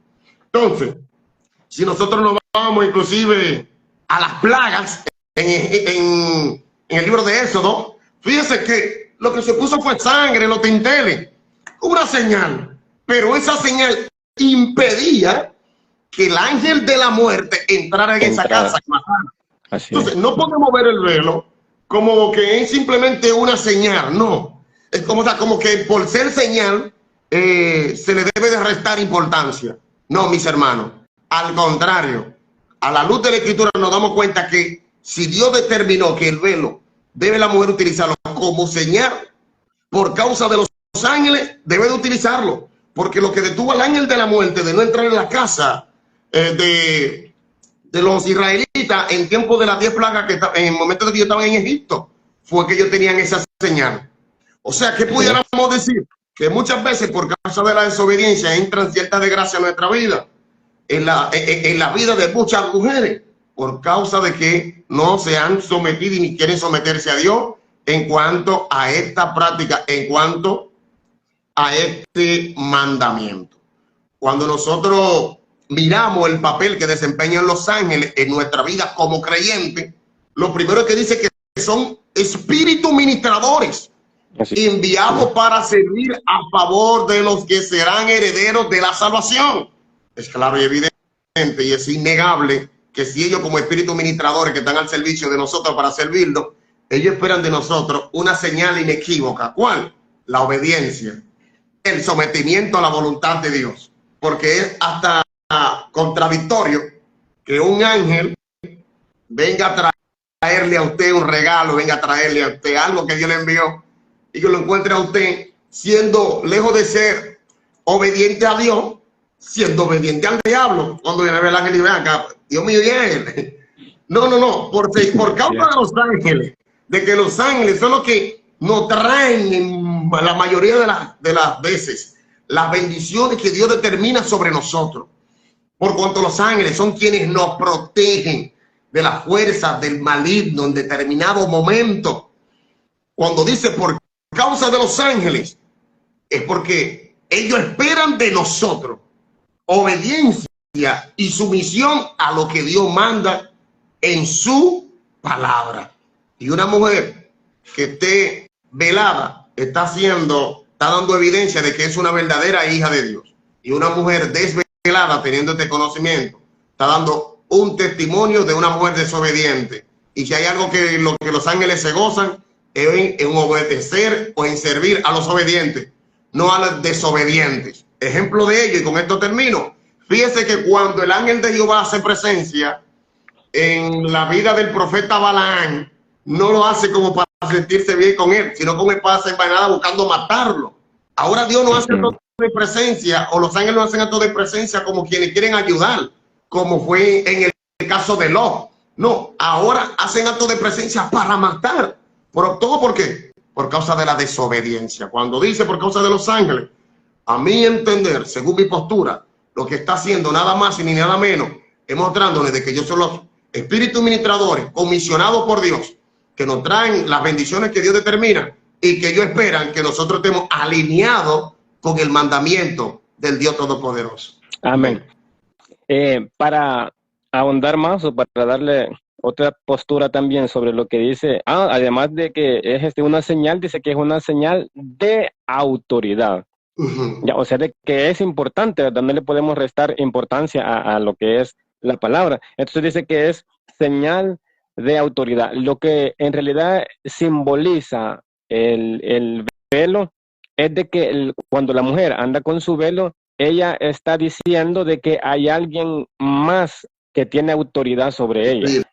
Entonces, si nosotros nos vamos inclusive a las plagas en el libro de Éxodo, fíjese que lo que se puso fue sangre, los tinteles, una señal, pero esa señal impedía que el ángel de la muerte entrara en esa casa y matara. Entonces, no podemos ver el velo como que es simplemente una señal, no. Es como, o sea, como que por ser señal se le debe de restar importancia. No, mis hermanos, al contrario, a la luz de la escritura nos damos cuenta que si Dios determinó que el velo debe la mujer utilizarlo como señal por causa de los ángeles, debe de utilizarlo, porque lo que detuvo al ángel de la muerte de no entrar en la casa de los israelitas en tiempo de las 10 plagas, que en el momento de que ellos estaban en Egipto, fue que ellos tenían esa señal. O sea, que pudiéramos decir que muchas veces por causa de la desobediencia entran ciertas desgracias en nuestra vida, en la vida de muchas mujeres, por causa de que no se han sometido y ni quieren someterse a Dios en cuanto a esta práctica, en cuanto a este mandamiento. Cuando nosotros miramos el papel que desempeñan los ángeles en nuestra vida como creyentes, lo primero que dice que son espíritus ministradores enviados para servir a favor de los que serán herederos de la salvación. Es claro y evidente y es innegable que si ellos como espíritus ministradores que están al servicio de nosotros para servirlos, ellos esperan de nosotros una señal inequívoca. ¿Cuál? La obediencia, el sometimiento a la voluntad de Dios. Porque es hasta contradictorio que un ángel venga a traerle a usted un regalo, venga a traerle a usted algo que Dios le envió y que lo encuentre a usted siendo, lejos de ser obediente a Dios, siendo obediente al diablo. Cuando viene el ángel y ve acá, Dios mío, y él. No, por causa de los ángeles, de que los ángeles son los que nos traen en la mayoría de las veces las bendiciones que Dios determina sobre nosotros. Por cuanto los ángeles son quienes nos protegen de las fuerzas del maligno en determinado momento. Cuando dice por causa de los ángeles, es porque ellos esperan de nosotros obediencia y sumisión a lo que Dios manda en su palabra. Y una mujer que esté velada está dando evidencia de que es una verdadera hija de Dios. Y una mujer desvelada, teniendo este conocimiento, está dando un testimonio de una mujer desobediente. Y si hay algo que los ángeles se gozan, es en obedecer o en servir a los obedientes, no a los desobedientes. Ejemplo de ello, y con esto termino. Fíjese que cuando el ángel de Jehová hace presencia en la vida del profeta Balaán, no lo hace como para sentirse bien con él, sino como para desenvainada buscando matarlo. Ahora Dios no hace actos de presencia, o los ángeles no hacen actos de presencia como quienes quieren ayudar, como fue en el caso de Lot. No, ahora hacen actos de presencia para matar. ¿Todo por qué? Por causa de la desobediencia. Cuando dice por causa de los ángeles, a mi entender, según mi postura, lo que está haciendo nada más y ni nada menos es mostrándoles de que ellos son los espíritus ministradores comisionados por Dios, que nos traen las bendiciones que Dios determina y que ellos esperan que nosotros estemos alineados con el mandamiento del Dios Todopoderoso. Amén. Para ahondar más o para darle otra postura también sobre lo que dice, además de que es una señal, dice que es una señal de autoridad. Ya, o sea, de que es importante, ¿verdad? No le podemos restar importancia a lo que es la palabra. Entonces dice que es señal de autoridad. Lo que en realidad simboliza el velo es de que cuando la mujer anda con su velo, ella está diciendo de que hay alguien más que tiene autoridad sobre ella.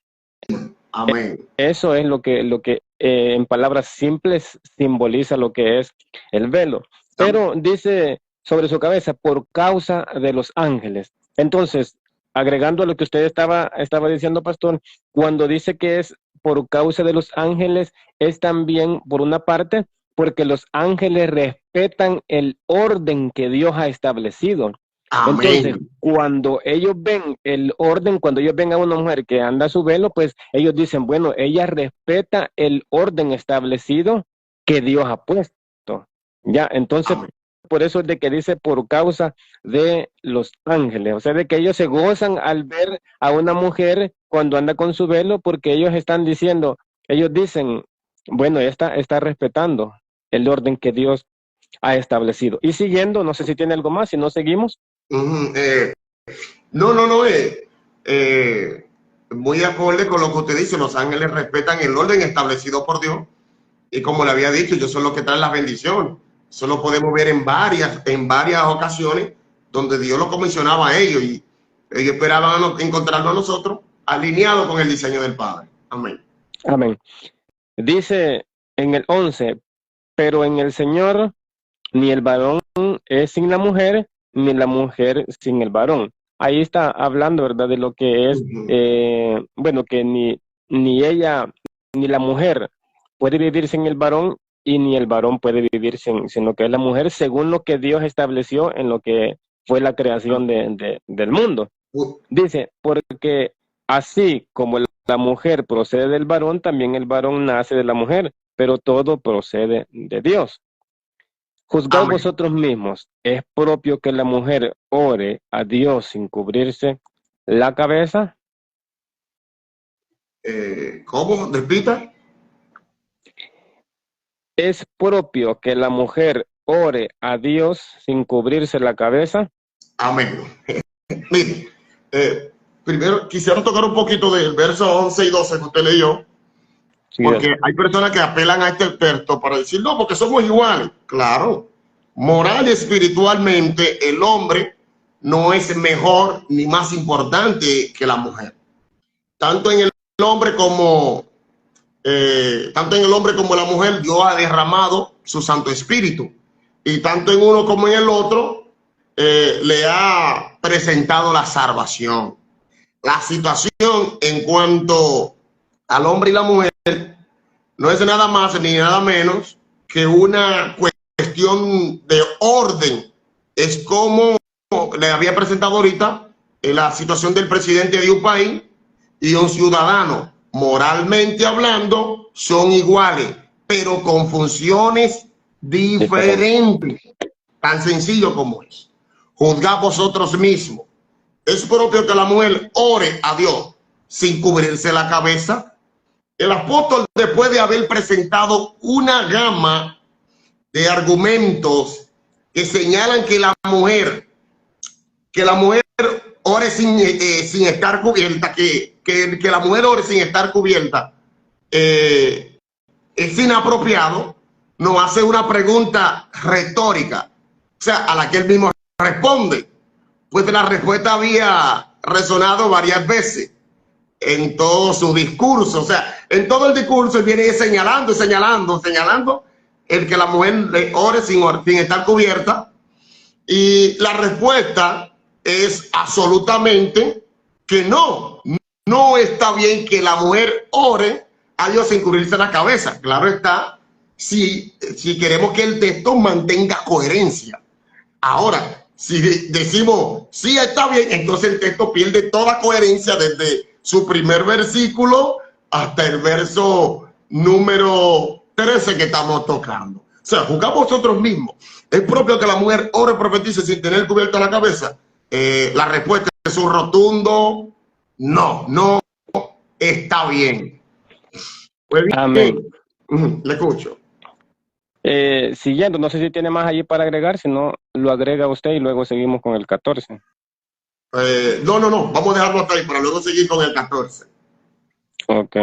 Amén. Eso es lo que en palabras simples simboliza lo que es el velo. Pero dice sobre su cabeza por causa de los ángeles. Entonces, agregando a lo que usted estaba diciendo, pastor, cuando dice que es por causa de los ángeles, es también, por una parte, porque los ángeles respetan el orden que Dios ha establecido. Entonces, Amén. cuando ellos ven el orden, cuando ellos ven a una mujer que anda a su velo, pues ellos dicen, bueno, ella respeta el orden establecido que Dios ha puesto. Ya, entonces, Amén. por eso es de que dice por causa de los ángeles, o sea, de que ellos se gozan al ver a una mujer cuando anda con su velo, porque ellos están diciendo, ellos dicen, bueno, ella está respetando el orden que Dios ha establecido. Y siguiendo, no sé si tiene algo más, si no seguimos. Ujú, no, muy acorde con lo que usted dice, los ángeles respetan el orden establecido por Dios y como le había dicho, ellos son los que traen las bendiciones. Eso lo podemos ver en varias ocasiones donde Dios lo comisionaba a ellos y ellos esperaban encontrarnos a nosotros alineados con el diseño del Padre. Amén. Amén. Dice en el 11, pero en el Señor ni el varón es sin la mujer, ni la mujer sin el varón. Ahí está hablando, ¿verdad?, de lo que es, Ujú. bueno, que ni ella, ni la mujer puede vivir sin el varón, y ni el varón puede vivir sin lo que es la mujer, según lo que Dios estableció en lo que fue la creación del mundo. Dice, porque así como la mujer procede del varón, también el varón nace de la mujer, pero todo procede de Dios. Juzgad Amén. vosotros mismos, ¿es propio que la mujer ore a Dios sin cubrirse la cabeza? ¿Cómo? Repita. ¿Es propio que la mujer ore a Dios sin cubrirse la cabeza? Amén. Mire, primero quisiera tocar un poquito del verso 11 y 12 que usted leyó, Sí, porque hay personas que apelan a este texto para decir, no, porque somos iguales. Claro, moral y espiritualmente el hombre no es mejor ni más importante que la mujer. Tanto en el hombre como, tanto en el hombre como en la mujer, Dios ha derramado su Santo Espíritu. Y tanto en uno como en el otro, le ha presentado la salvación. La situación en cuanto al hombre y la mujer no es nada más ni nada menos que una cuestión de orden. Es como le había presentado ahorita en la situación del presidente de un país y un ciudadano. Moralmente hablando, son iguales, pero con funciones diferente. diferentes. Tan sencillo como es. Juzgad vosotros mismos. Es propio que la mujer ore a Dios sin cubrirse la cabeza. El apóstol, después de haber presentado una gama de argumentos que señalan que la mujer ore sin estar cubierta, que la mujer ore sin estar cubierta, es inapropiado, nos hace una pregunta retórica, o sea, a la que él mismo responde, pues la respuesta había resonado varias veces en todo su discurso, o sea, en todo el discurso viene señalando el que la mujer le ore sin estar cubierta, y la respuesta es absolutamente que no está bien que la mujer ore a Dios sin cubrirse la cabeza. Claro está, si queremos que el texto mantenga coherencia. Ahora, si decimos sí está bien, entonces el texto pierde toda coherencia desde su primer versículo hasta el verso número 13 que estamos tocando. O sea, juzgad vosotros mismos. ¿Es propio que la mujer ore y profetice sin tener cubierta la cabeza? La respuesta es un rotundo no está bien. Pues Amén. bien, le escucho. Siguiendo, no sé si tiene más allí para agregar, si no, lo agrega usted y luego seguimos con el 14. No, vamos a dejarlo hasta ahí para luego seguir con el 14. Ok.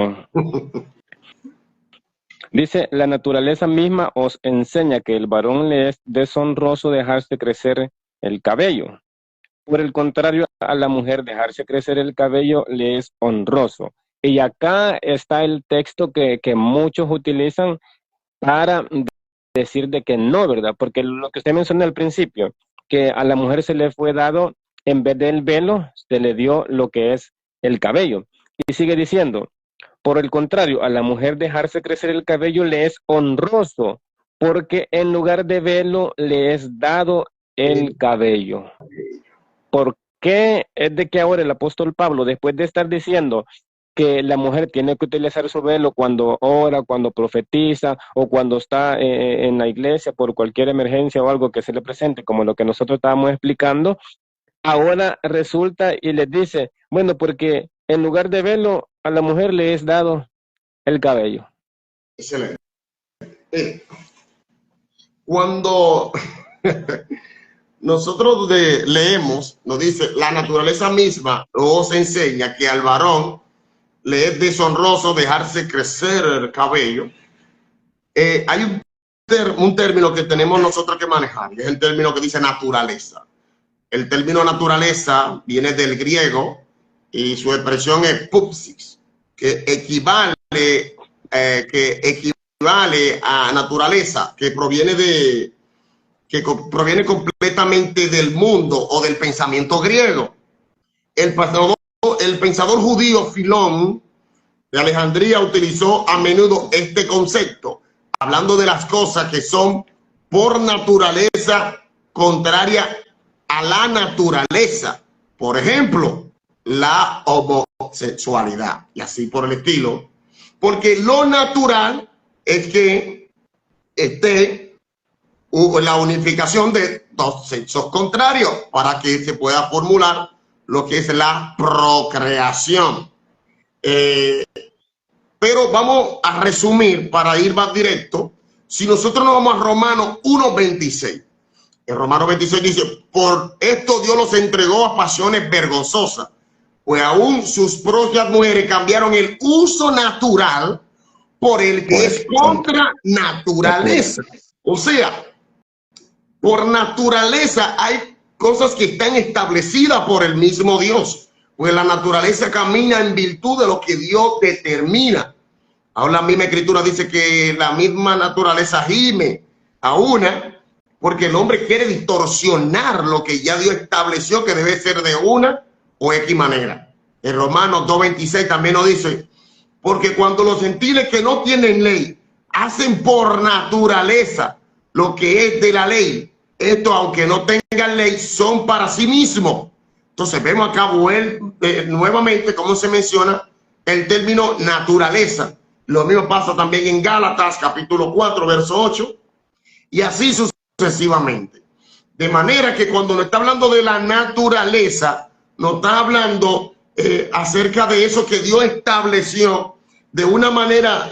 Dice, la naturaleza misma os enseña que el varón le es deshonroso dejarse crecer el cabello. Por el contrario, a la mujer dejarse crecer el cabello le es honroso. Y acá está el texto que muchos utilizan para decir de que no, ¿verdad? Porque lo que usted mencionó al principio, que a la mujer se le fue dado en vez del velo, se le dio lo que es el cabello. Y sigue diciendo, por el contrario, a la mujer dejarse crecer el cabello le es honroso, porque en lugar de velo le es dado el cabello. ¿Por qué es de que ahora el apóstol Pablo, después de estar diciendo que la mujer tiene que utilizar su velo cuando ora, cuando profetiza o cuando está en la iglesia por cualquier emergencia o algo que se le presente, como lo que nosotros estábamos explicando, ahora resulta y les dice, bueno, porque en lugar de velo a la mujer le es dado el cabello? Excelente. Cuando nosotros leemos, nos dice, la naturaleza misma os enseña que al varón le es deshonroso dejarse crecer el cabello. Hay un término que tenemos nosotros que manejar, que es el término que dice naturaleza. El término naturaleza viene del griego y su expresión es pupsis, que equivale a naturaleza, que proviene completamente del mundo o del pensamiento griego. El pensador judío Filón de Alejandría utilizó a menudo este concepto, hablando de las cosas que son por naturaleza contraria a la naturaleza. Por ejemplo, la homosexualidad y así por el estilo. Porque lo natural es que esté la unificación de dos sexos contrarios para que se pueda formular lo que es la procreación. Pero vamos a resumir para ir más directo. Si nosotros nos vamos a Romanos 1:26, en Romanos 26 dice, por esto Dios los entregó a pasiones vergonzosas, pues aún sus propias mujeres cambiaron el uso natural por el que es contra naturaleza. O sea, por naturaleza hay cosas que están establecidas por el mismo Dios, pues la naturaleza camina en virtud de lo que Dios determina. Ahora la misma escritura dice que la misma naturaleza gime a una, porque el hombre quiere distorsionar lo que ya Dios estableció que debe ser de una o X manera. En Romanos 2:26 también nos dice, porque cuando los gentiles que no tienen ley hacen por naturaleza lo que es de la ley, esto aunque no tengan ley son para sí mismos. Entonces vemos acá nuevamente cómo se menciona el término naturaleza. Lo mismo pasa también en Gálatas capítulo 4 verso 8 y así sucesivamente. De manera que cuando nos está hablando de la naturaleza, nos está hablando acerca de eso que Dios estableció de una manera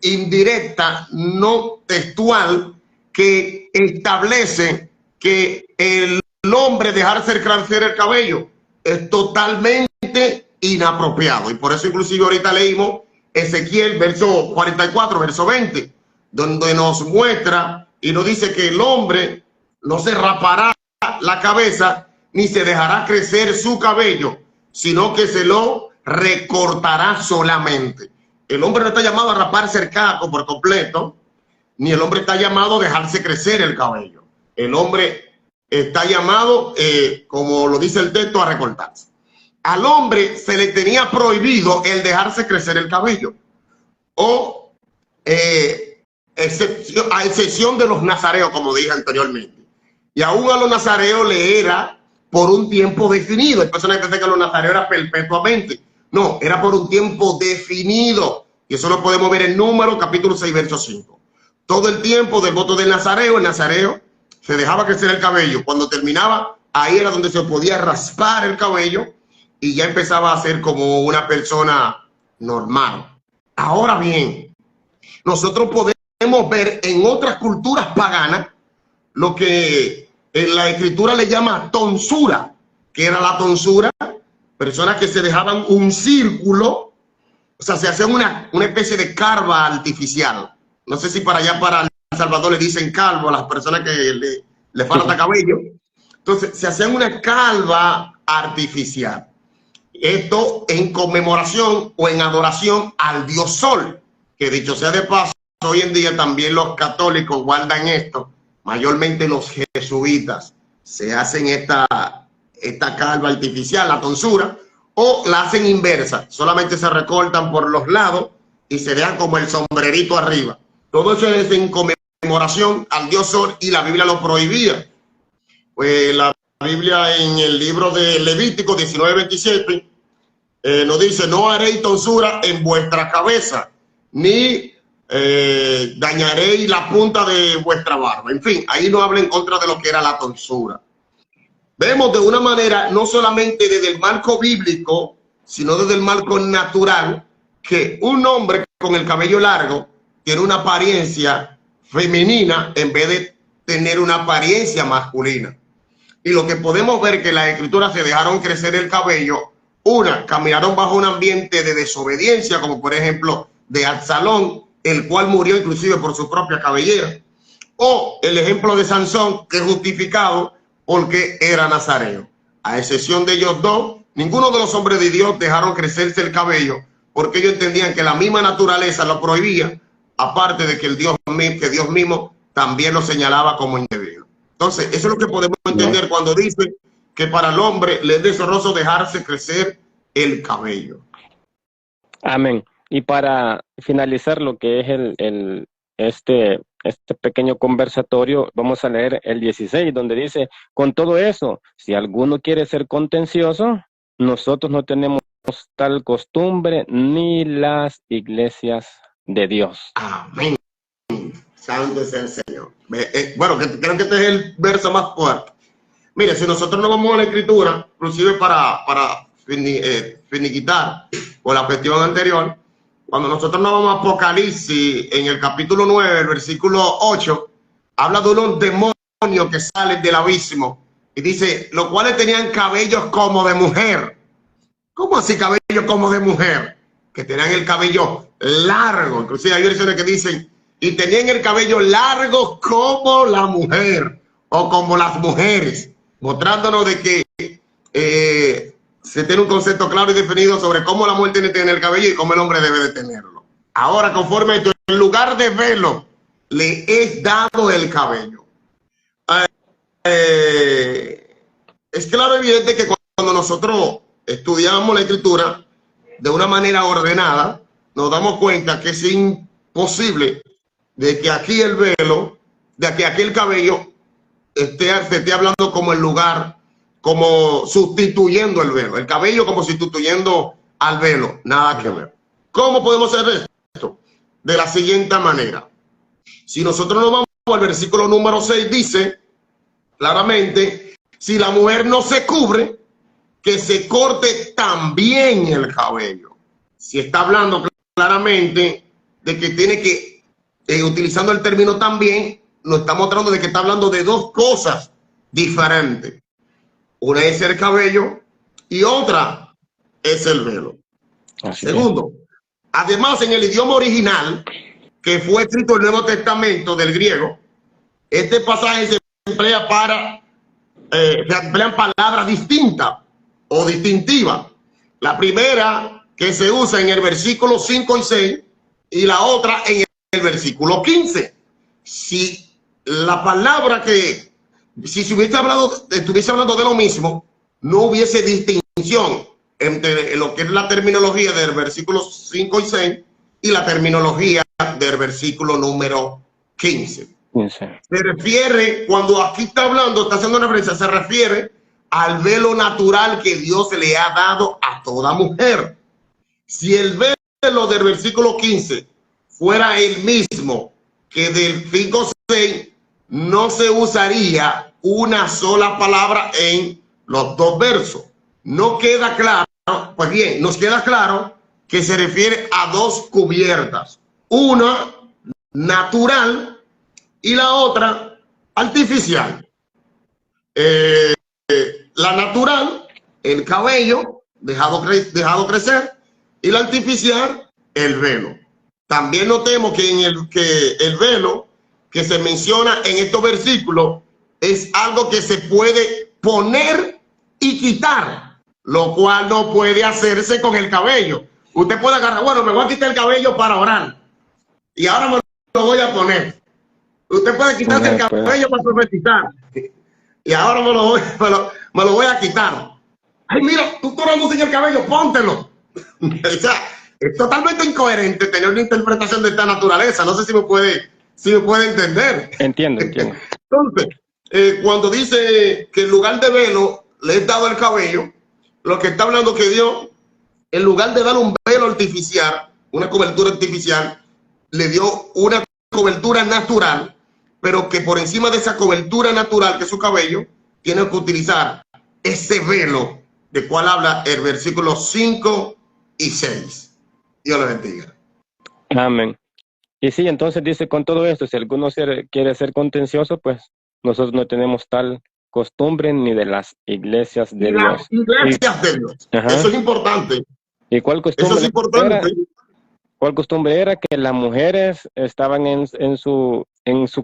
indirecta, no textual, que establece que el hombre dejarse crecer el cabello es totalmente inapropiado. Y por eso inclusive ahorita leímos Ezequiel verso 44, verso 20, donde nos muestra y nos dice que el hombre no se rapará la cabeza ni se dejará crecer su cabello, sino que se lo recortará solamente. El hombre no está llamado a raparse el caco por completo, ni el hombre está llamado a dejarse crecer el cabello. El hombre está llamado, como lo dice el texto, a recortarse. Al hombre se le tenía prohibido el dejarse crecer el cabello, o a excepción de los nazareos, como dije anteriormente. Y aún a los nazareos le era por un tiempo definido. Hay personas que piensan que los nazareos era perpetuamente. No, era por un tiempo definido. Y eso lo podemos ver en Números, capítulo 6, verso 5. Todo el tiempo del voto del nazareo, el nazareo se dejaba crecer el cabello. Cuando terminaba, ahí era donde se podía raspar el cabello y ya empezaba a ser como una persona normal. Ahora bien, nosotros podemos ver en otras culturas paganas lo que en la escritura le llama tonsura, que era la tonsura, personas que se dejaban un círculo, o sea, se hacían una especie de calva artificial. No sé si para allá, para El Salvador, le dicen calvo a las personas que le falta cabello. Entonces, se hacían una calva artificial. Esto en conmemoración o en adoración al dios Sol, que dicho sea de paso, hoy en día también los católicos guardan esto, mayormente los jesuitas se hacen esta esta calva artificial, la tonsura, o la hacen inversa, solamente se recortan por los lados y se dejan como el sombrerito arriba. Todo eso es en conmemoración al dios Sol y la Biblia lo prohibía. Pues la Biblia en el libro de Levítico 19:27 nos dice: no haréis tonsura en vuestra cabeza, ni dañaréis la punta de vuestra barba. En fin, ahí no habla en contra de lo que era la tonsura. Vemos de una manera, no solamente desde el marco bíblico, sino desde el marco natural, que un hombre con el cabello largo tiene una apariencia femenina en vez de tener una apariencia masculina. Y lo que podemos ver que las escrituras se dejaron crecer el cabello. Caminaron bajo un ambiente de desobediencia, como por ejemplo de Absalón, el cual murió inclusive por su propia cabellera. O el ejemplo de Sansón, que es justificado porque era nazareo. A excepción de ellos dos, ninguno de los hombres de Dios dejaron crecerse el cabello, porque ellos entendían que la misma naturaleza lo prohibía, aparte de que Dios mismo también lo señalaba como indebido. Entonces, eso es lo que podemos entender cuando dice que para el hombre le es deshonroso dejarse crecer el cabello. Amén. Y para finalizar lo que es este pequeño conversatorio, vamos a leer el 16, donde dice: con todo eso, si alguno quiere ser contencioso, nosotros no tenemos tal costumbre ni las iglesias de Dios. Amén. Santo es el Señor. Bueno, creo que este es el verso más fuerte. Mire, si nosotros no vamos a la escritura, inclusive para finiquitar con la cuestión anterior, cuando nosotros nos vamos a Apocalipsis, en el capítulo 9, el versículo 8, habla de unos demonios que salen del abismo y dice: los cuales tenían cabellos como de mujer. ¿Cómo así cabello como de mujer? Que tenían el cabello largo. Inclusive hay versiones que dicen: y tenían el cabello largo como la mujer o como las mujeres, mostrándonos de que se tiene un concepto claro y definido sobre cómo la mujer tiene que tener el cabello y cómo el hombre debe de tenerlo. Ahora, conforme a esto, en lugar de velo, le es dado el cabello. Es claro, evidente que cuando nosotros estudiamos la escritura de una manera ordenada, nos damos cuenta que es imposible de que aquí el velo, de que aquí el cabello se esté hablando como el lugar, como sustituyendo el velo, el cabello como sustituyendo al velo, nada que ver. ¿Cómo podemos hacer esto? De la siguiente manera. Si nosotros nos vamos al versículo número 6, dice claramente: si la mujer no se cubre, que se corte también el cabello. Si está hablando claramente de que tiene que, utilizando el término también, nos está mostrando de que está hablando de dos cosas diferentes. Una es el cabello y otra es el velo. Segundo, además, en el idioma original que fue escrito en el Nuevo Testamento del griego, este pasaje se emplea se emplean palabras distintas o distintivas. La primera que se usa en el versículo 5 y 6 y la otra en el versículo 15. Si la palabra si estuviese hablando de lo mismo, no hubiese distinción entre lo que es la terminología del versículo 5 y 6 y la terminología del versículo número 15. Se refiere, cuando aquí está hablando, está haciendo una referencia, se refiere al velo natural que Dios le ha dado a toda mujer. Si el velo del versículo 15 fuera el mismo que del 5-6, no se usaría una sola palabra en los dos versos. No queda claro, pues bien, nos queda claro que se refiere a dos cubiertas, una natural y la otra artificial. La natural, el cabello dejado crecer, y la artificial, el velo. También notemos que el velo que se menciona en estos versículos es algo que se puede poner y quitar, lo cual no puede hacerse con el cabello. Usted puede agarrar, bueno, me voy a quitar el cabello para orar y ahora me lo voy a poner. Usted puede quitarse el cabello para profetizar y ahora me lo voy a quitar. Ay, mira, tú no luces el cabello, póntelo. O sea, es totalmente incoherente tener una interpretación de esta naturaleza. No sé si me puede entender. Entiendo, entiendo. Entonces, cuando dice que en lugar de velo le he dado el cabello, lo que está hablando que Dios, en lugar de dar un velo artificial, una cobertura artificial, le dio una cobertura natural, pero que por encima de esa cobertura natural que es su cabello, tiene que utilizar ese velo de cual habla el versículo 5 y 6. Dios le bendiga. Amén. Y sí, entonces dice con todo esto, si alguno quiere ser contencioso, pues nosotros no tenemos tal costumbre ni de las iglesias de Y Dios. las iglesias de Dios. Ajá. Eso es importante. ¿Y cuál Eso costumbre es importante. era? ¿Cuál costumbre era? Que las mujeres estaban en su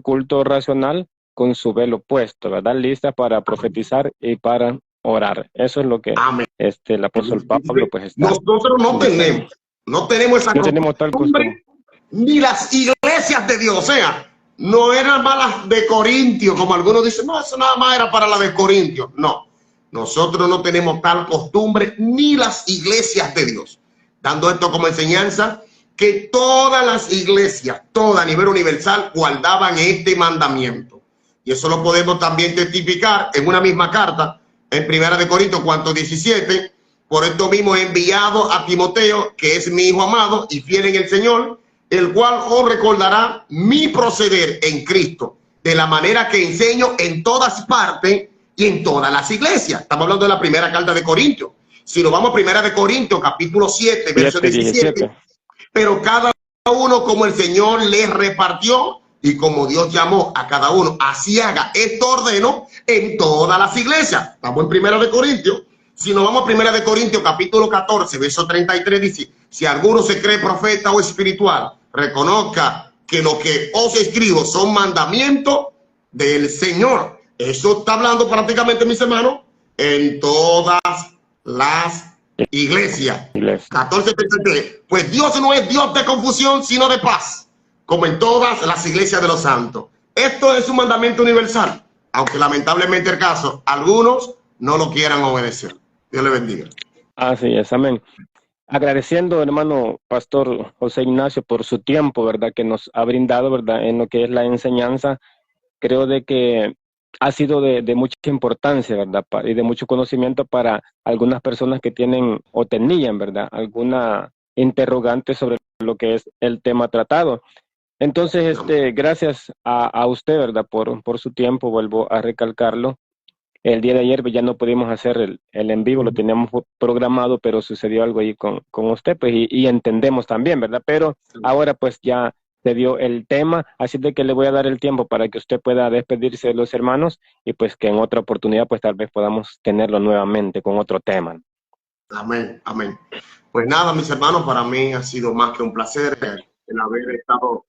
culto racional con su velo puesto, ¿verdad? Listas para profetizar y para orar. Eso es lo que Amén. el apóstol Pablo pues está Nosotros diciendo. no tenemos esa No tenemos tal costumbre, ni las iglesias de Dios. O sea, no eran malas de Corintio, como algunos dicen, no, eso nada más era para la de Corintio. No, nosotros no tenemos tal costumbre, ni las iglesias de Dios. Dando esto como enseñanza, que todas las iglesias, todas a nivel universal, guardaban este mandamiento. Y eso lo podemos también testificar en una misma carta, en 1 Corintios 4:17. Por esto mismo he enviado a Timoteo, que es mi hijo amado y fiel en el Señor, el cual os recordará mi proceder en Cristo, de la manera que enseño en todas partes y en todas las iglesias. Estamos hablando de la primera carta de Corintios. Si nos vamos a 1 Corintios, capítulo 7, verso 17. Pero cada uno como el Señor les repartió y como Dios llamó a cada uno, así haga. Esto ordeno en todas las iglesias. Estamos en 1 Corintios. Si nos vamos a 1 Corintios, capítulo 14, verso 33, dice, si alguno se cree profeta o espiritual, reconozca que lo que os escribo son mandamientos del Señor. Eso está hablando prácticamente, mis hermanos, en todas las iglesias. 14:33. Pues Dios no es Dios de confusión, sino de paz, como en todas las iglesias de los santos. Esto es un mandamiento universal, aunque lamentablemente el caso, algunos no lo quieran obedecer. Dios le bendiga. Así es, amén. Agradeciendo, hermano Pastor José Ignacio, por su tiempo, ¿verdad? Que nos ha brindado, ¿verdad? En lo que es la enseñanza. Creo de que ha sido de mucha importancia, ¿verdad? Y de mucho conocimiento para algunas personas que tienen o tenían, ¿verdad? Alguna interrogante sobre lo que es el tema tratado. Entonces, gracias a usted, ¿verdad? Por su tiempo, vuelvo a recalcarlo. El día de ayer ya no pudimos hacer el en vivo, lo teníamos programado, pero sucedió algo ahí con usted, pues, y entendemos también, ¿verdad? Pero ahora pues ya se dio el tema, así de que le voy a dar el tiempo para que usted pueda despedirse de los hermanos y pues que en otra oportunidad pues tal vez podamos tenerlo nuevamente con otro tema. Amén, amén. Pues nada, mis hermanos, para mí ha sido más que un placer el haber estado